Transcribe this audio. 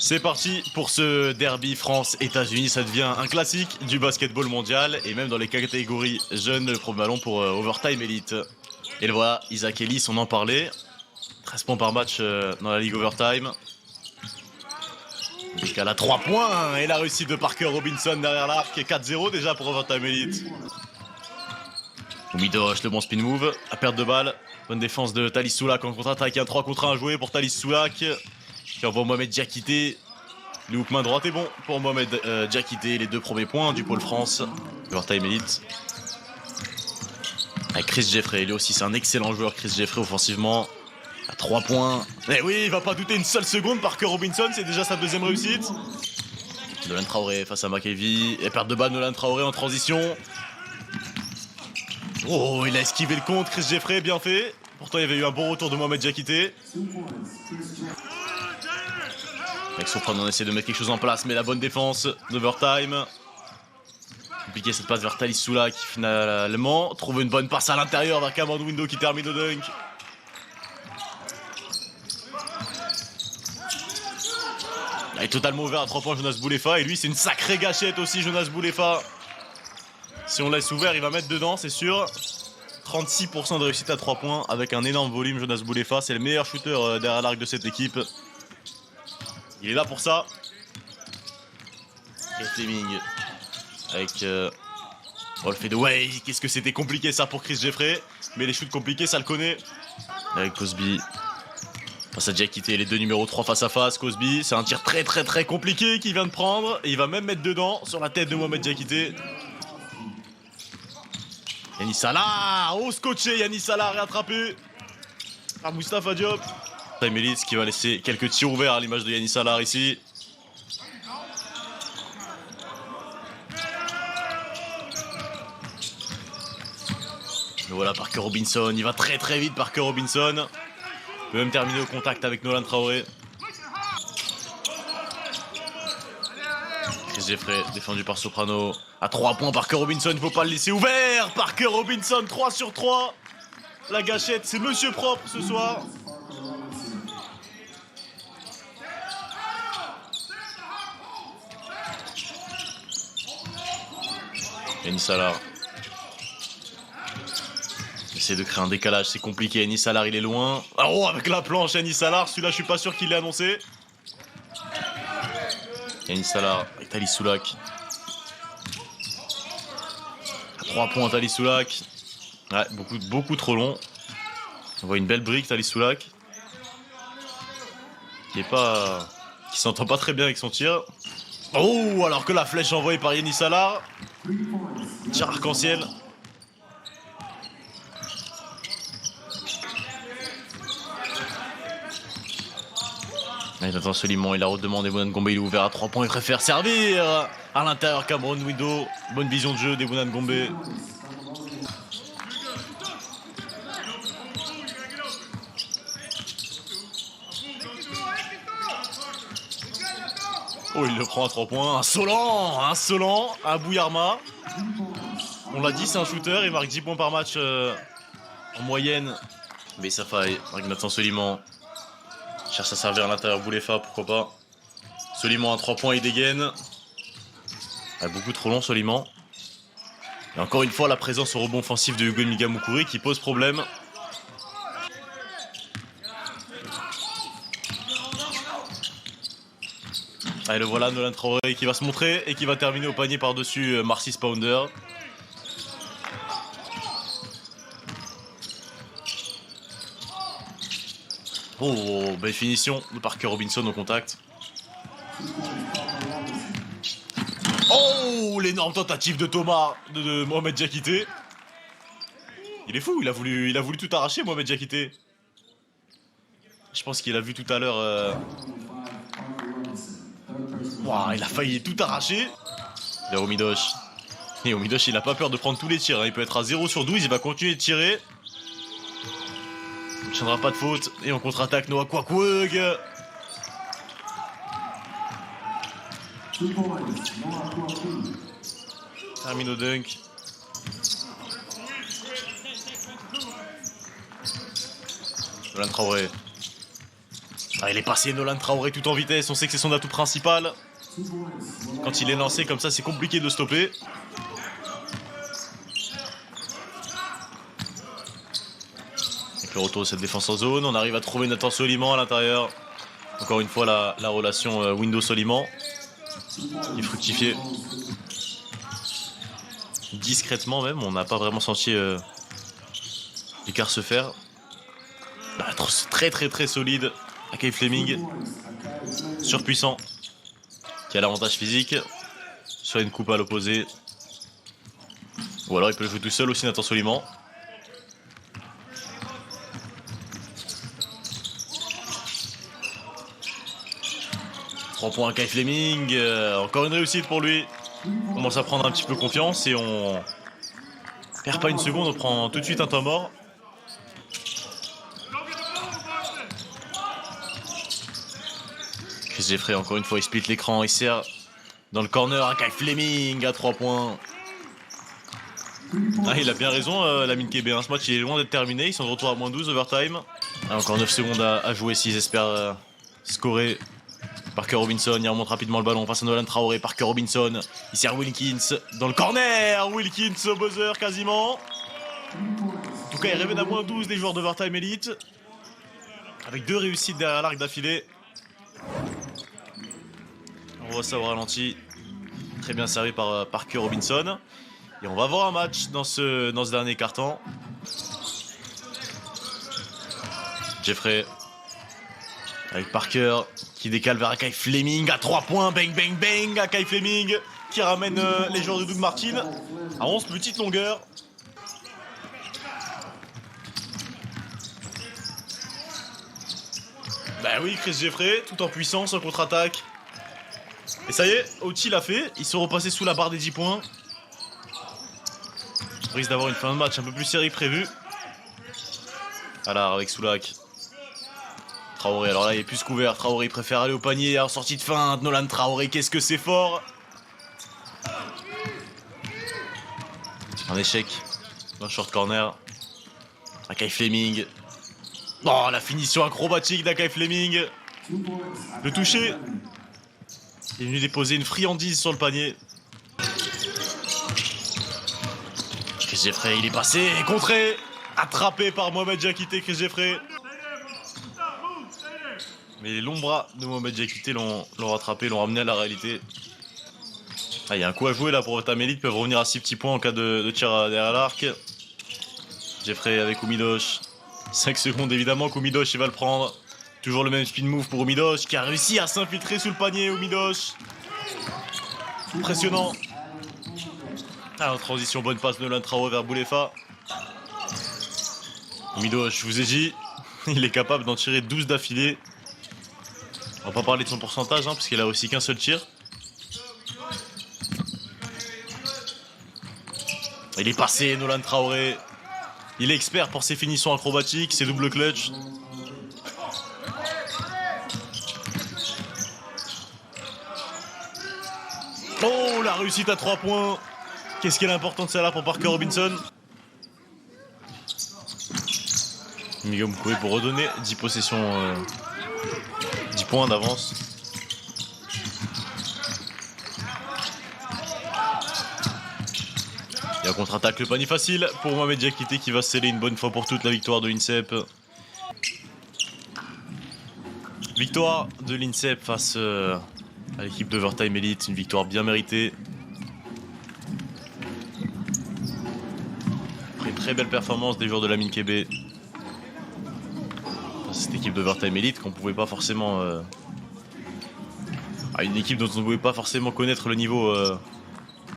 C'est parti pour ce derby France-États-Unis. Ça devient un classique du basketball mondial et même dans les catégories jeunes, le premier ballon pour Overtime Elite. Et le voilà, Isaac Ellis, on en parlait. 13 points par match dans la Ligue Overtime. Jusqu'à la 3 points et la réussite de Parker Robinson derrière l'arc. 4-0 déjà pour Overtime Elite. Midosh, le bon spin move, à perte de balle. Bonne défense de Thalys Soulak en contre-attaque. Un 3 contre 1 joué pour Thalys Soulak. Qui envoie Mohamed Diakité. Le hook main droite est bon pour Mohamed Diakité. Les 2 premiers points du pôle France. Overtime Elite. Avec Chris Jeffrey. Lui aussi, c'est un excellent joueur, Chris Jeffrey, offensivement. À 3 points. Et oui, il va pas douter une seule seconde. Parker Robinson, c'est déjà sa deuxième réussite. Nolan Traoré face à McAvey. Et perte de balle, Nolan Traoré en transition. Oh, il a esquivé le compte, Chris Jeffrey, bien fait. Pourtant, il y avait eu un bon retour de Mohamed Diakité. Avec Soprano, on essaie de mettre quelque chose en place, mais la bonne défense d'Overtime. Compliqué cette passe vers Thalys Soulak qui finalement trouve une bonne passe à l'intérieur vers Cameron Window qui termine au dunk. Il est totalement ouvert à 3 points Jonas Boulefa et lui c'est une sacrée gâchette aussi Jonas Boulefa. Si on laisse ouvert il va mettre dedans c'est sûr. 36% de réussite à 3 points avec un énorme volume Jonas Boulefa. C'est le meilleur shooter derrière l'arc de cette équipe. Il est là pour ça. Et Fleming avec oh, le fait de ouais, qu'est-ce que c'était compliqué ça pour Chris Jeffrey. Mais les shoots compliqués ça le connaît. Avec Cosby face à Diakité, les 2 numéros 3 face à face. Cosby, c'est un tir très compliqué qu'il vient de prendre. Et il va même mettre dedans sur la tête de Mohamed Diakité. Yanis Salah, oh scotché, Yanis Salah réattrapé par Moustapha Diop. Time Elite qui va laisser quelques tirs ouverts à l'image de Yanis Salah ici. Et voilà Parker Robinson, il va très vite Parker Robinson. Il peut même terminer au contact avec Nolan Traoré. Chris Jeffrey, défendu par Soprano. À 3 points, Parker Robinson, il ne faut pas le laisser ouvert. Parker Robinson, 3 sur 3. La gâchette, c'est Monsieur Propre ce soir. Yanis Salah. Essaie de créer un décalage, c'est compliqué. Yanis Salah, il est loin. Oh, avec la planche, Yanis Salah. Celui-là, je suis pas sûr qu'il l'ait annoncé. Yanis Salah avec Thalys Soulak. À 3 points, Thalys Soulak. Ouais, beaucoup trop long. On voit une belle brique, Thalys Soulak. Qui s'entend pas très bien avec son tir. Oh, alors que la flèche envoyée par Yanis Salah. Tir arc-en-ciel. Il attend Soliman, il a redemandé Bounan Gombe, il est ouvert à 3 points, il préfère servir à l'intérieur Cameron Window. Bonne vision de jeu des Bounan Gombe. Oh, il le prend à 3 points. Insolent, à Bouyarma. On l'a dit, c'est un shooter, il marque 10 points par match en moyenne. Mais ça faille, avec Nathan Soliman. Cherche à servir à l'intérieur Boulefa, pourquoi pas. Soliman à 3 points, il dégaine. Beaucoup trop long Soliman. Et encore une fois, la présence au rebond offensif de Hugo Migamukuri qui pose problème. Allez, le voilà, Nolan Traoré qui va se montrer et qui va terminer au panier par-dessus Marcis Pounder. Oh, belle finition de Parker Robinson au contact. Oh, l'énorme tentative de Thomas, de Mohamed Diakité. Il est fou, il a voulu tout arracher, Mohamed Diakité. Je pense qu'il a vu tout à l'heure... Wow, il a failli tout arracher. Il a Omidosh. Et Omidosh, il a pas peur de prendre tous les tirs. Hein. Il peut être à 0 sur 12, il va continuer de tirer. Il ne tiendra pas de faute. Et on contre-attaque Noah Kwakweg. Termine au dunk. Nolan Traoré. Ah, il est passé Nolan Traoré tout en vitesse, on sait que c'est son atout principal. Quand il est lancé comme ça, c'est compliqué de stopper. Avec le retour de cette défense en zone, on arrive à trouver Nathan Soliman à l'intérieur. Encore une fois, la relation Windows-Soliman qui fructifiait discrètement même. On n'a pas vraiment senti l'écart se faire. Bah, très solide. Akai Fleming, surpuissant, qui a l'avantage physique. Soit une coupe à l'opposé. Ou alors il peut le jouer tout seul aussi, Nathan Soliman. Trois points à Akai Fleming. Encore une réussite pour lui. On commence à prendre un petit peu confiance et on perd pas une seconde, on prend tout de suite un temps mort. Chris Jeffrey, encore une fois, il split l'écran, il sert dans le corner à Akai Fleming à 3 points. Ah, il a bien raison, Lamine Kébé. Ce match il est loin d'être terminé, ils sont de retour à moins 12 overtime. Ah, encore 9 secondes à jouer s'ils espèrent scorer. Parker Robinson, il remonte rapidement le ballon face à Nolan Traoré. Parker Robinson, il sert Wilkins dans le corner. Wilkins au buzzer quasiment. En tout cas, il révèle à moins 12 des joueurs d'Overtime Elite. Avec 2 réussites derrière l'arc d'affilée. On voit ça au ralenti. Très bien servi par Parker Robinson. Et on va avoir un match dans ce dernier quart-temps. Jeffrey avec Parker qui décale vers Akai Fleming à 3 points. Bang, bang, bang. Akai Fleming qui ramène les joueurs de Doug Martin à 11 petites longueurs. Bah oui, Chris Jeffrey, tout en puissance, en contre-attaque. Et ça y est, Oti l'a fait. Ils sont repassés sous la barre des 10 points. On risque d'avoir une fin de match un peu plus serrée que prévu. Alors avec Soulac. Traoré, alors là il est plus couvert. Traoré il préfère aller au panier en sortie de feinte. Nolan Traoré, qu'est-ce que c'est fort. Un échec. Un short corner. Akai Fleming. Oh, la finition acrobatique d'Akai Fleming. Le toucher. Il est venu déposer une friandise sur le panier. Chris Jeffrey, il est passé, contré. Attrapé par Mohamed Diakité, Chris Jeffrey. Mais les longs bras de Mohamed Diakité l'ont rattrapé, l'ont ramené à la réalité. Ah, il y a un coup à jouer là pour Overtime Elite. Ils peuvent revenir à 6 petits points en cas de tir derrière l'arc. Jeffrey avec Oumidoche. 5 secondes évidemment qu'Oumidoche il va le prendre. Toujours le même spin move pour Oumidoche qui a réussi à s'infiltrer sous le panier. Oumidoche. Impressionnant. Ah, en transition, bonne passe de Nolan Traoré vers Boulefa. Oumidoche, je vous ai dit, il est capable d'en tirer 12 d'affilée. On va pas parler de son pourcentage parce qu'il a aussi qu'un seul tir. Il est passé, Nolan Traoré. Il est expert pour ses finitions acrobatiques, ses doubles clutch. Oh, la réussite à 3 points. Qu'est-ce qu'elle est importante celle-là pour Parker Robinson. Miguel Mkoué pour redonner 10 possessions, 10 points d'avance. Et en contre-attaque, le panier facile pour Mohamed Diakité qui va sceller une bonne fois pour toute la victoire de l'INSEP. Victoire de l'INSEP face à l'équipe d'Overtime Elite, une victoire bien méritée. Après une très belle performance des joueurs de Lamine Kébé. Cette équipe d'Overtime Elite qu'on pouvait pas forcément... une équipe dont on ne pouvait pas forcément connaître le niveau